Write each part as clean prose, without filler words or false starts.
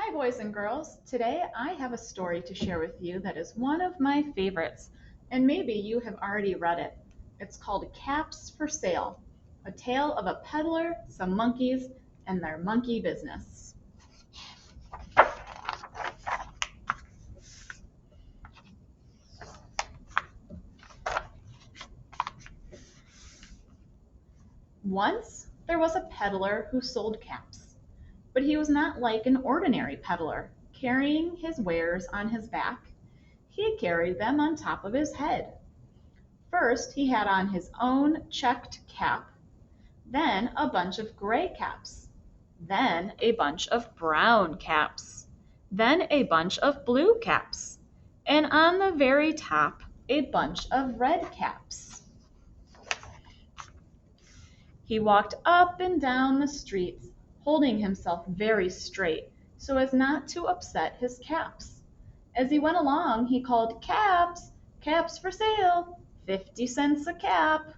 Hi, boys and girls. Today I have a story to share with you that is one of my favorites, and maybe you have already read it. It's called Caps for Sale, a tale of a peddler, some monkeys, and their monkey business. Once there was a peddler who sold caps, but he was not like an ordinary peddler, carrying his wares on his back. He carried them on top of his head. First, he had on his own checked cap, then a bunch of gray caps, then a bunch of brown caps, then a bunch of blue caps, and on the very top, a bunch of red caps. He walked up and down the streets, holding himself very straight so as not to upset his caps. As he went along, he called, "Caps, caps for sale, 50 cents a cap."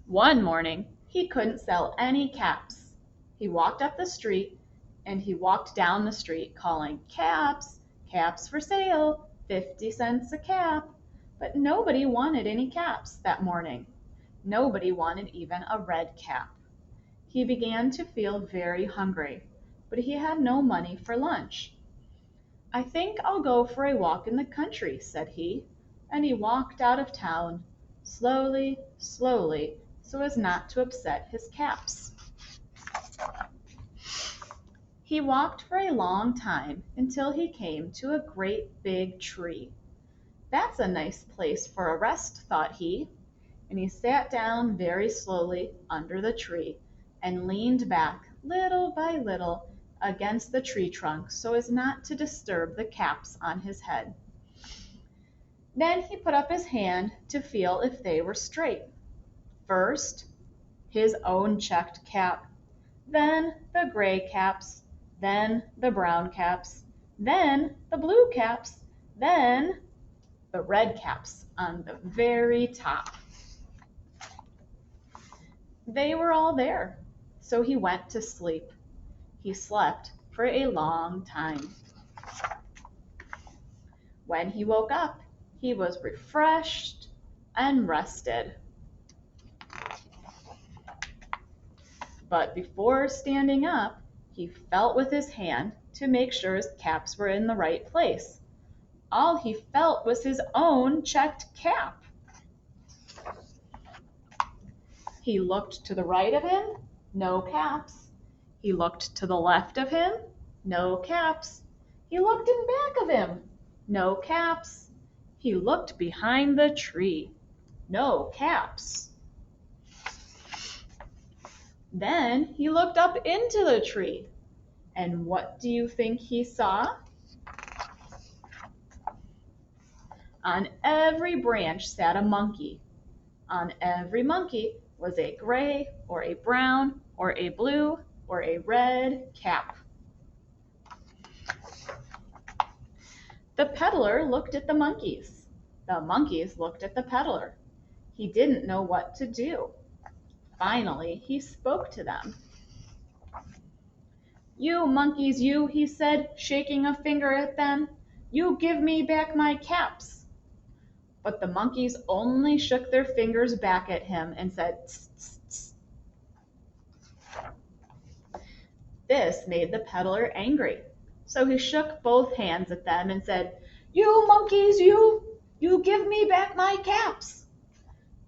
One morning, he couldn't sell any caps. He walked up the street and he walked down the street calling, "Caps, caps for sale, 50 cents a cap." But nobody wanted any caps that morning. Nobody wanted even a red cap. He began to feel very hungry, but he had no money for lunch. "I think I'll go for a walk in the country," said he, and he walked out of town, slowly, slowly, so as not to upset his caps. He walked for a long time until he came to a great big tree. "That's a nice place for a rest," thought he, and he sat down very slowly under the tree and leaned back little by little against the tree trunk so as not to disturb the caps on his head. Then he put up his hand to feel if they were straight. First, his own checked cap, then the gray caps, then the brown caps, then the blue caps, then the red caps on the very top. They were all there, so he went to sleep. He slept for a long time. When he woke up, he was refreshed and rested. But before standing up, he felt with his hand to make sure his caps were in the right place. All he felt was his own checked cap. He looked to the right of him, no caps. He looked to the left of him, no caps. He looked in back of him, no caps. He looked behind the tree, no caps. Then he looked up into the tree, and what do you think he saw? On every branch sat a monkey. On every monkey was a gray or a brown or a blue or a red cap. The peddler looked at the monkeys. The monkeys looked at the peddler. He didn't know what to do. Finally, he spoke to them. "You monkeys, you," he said, shaking a finger at them, "you give me back my caps." But the monkeys only shook their fingers back at him and said, "Tss, tss, tss." This made the peddler angry. So he shook both hands at them and said, "You monkeys, you give me back my caps."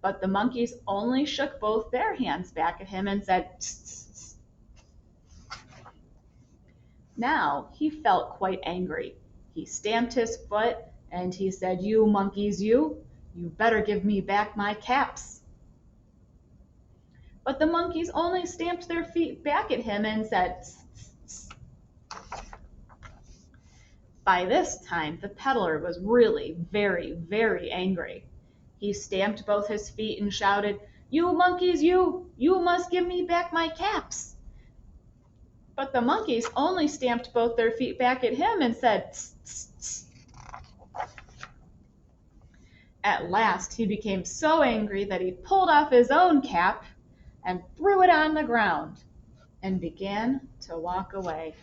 But the monkeys only shook both their hands back at him and said, "Tss, tss, tss." Now he felt quite angry. He stamped his foot and he said, "You monkeys, you better give me back my caps." But the monkeys only stamped their feet back at him and said, "Tss, tss, tss." By this time, the peddler was really very, very angry. He stamped both his feet and shouted, "You monkeys, you must give me back my caps." But the monkeys only stamped both their feet back at him and said, "Tss, tss, tss." At last he became so angry that he pulled off his own cap and threw it on the ground. and began to walk away.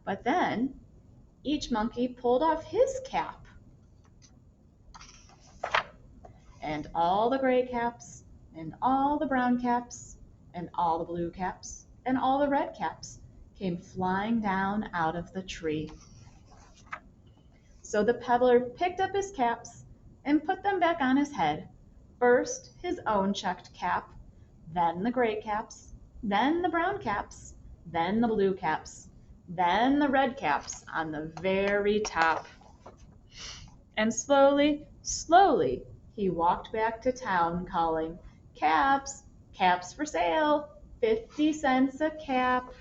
But then each monkey pulled off his cap, and all the gray caps, and all the brown caps, and all the blue caps, and all the red caps came flying down out of the tree. So the peddler picked up his caps and put them back on his head. First his own checked cap, then the gray caps, then the brown caps, then the blue caps, then the red caps on the very top. And slowly, slowly, he walked back to town calling, "Caps, caps for sale, 50 cents a cap."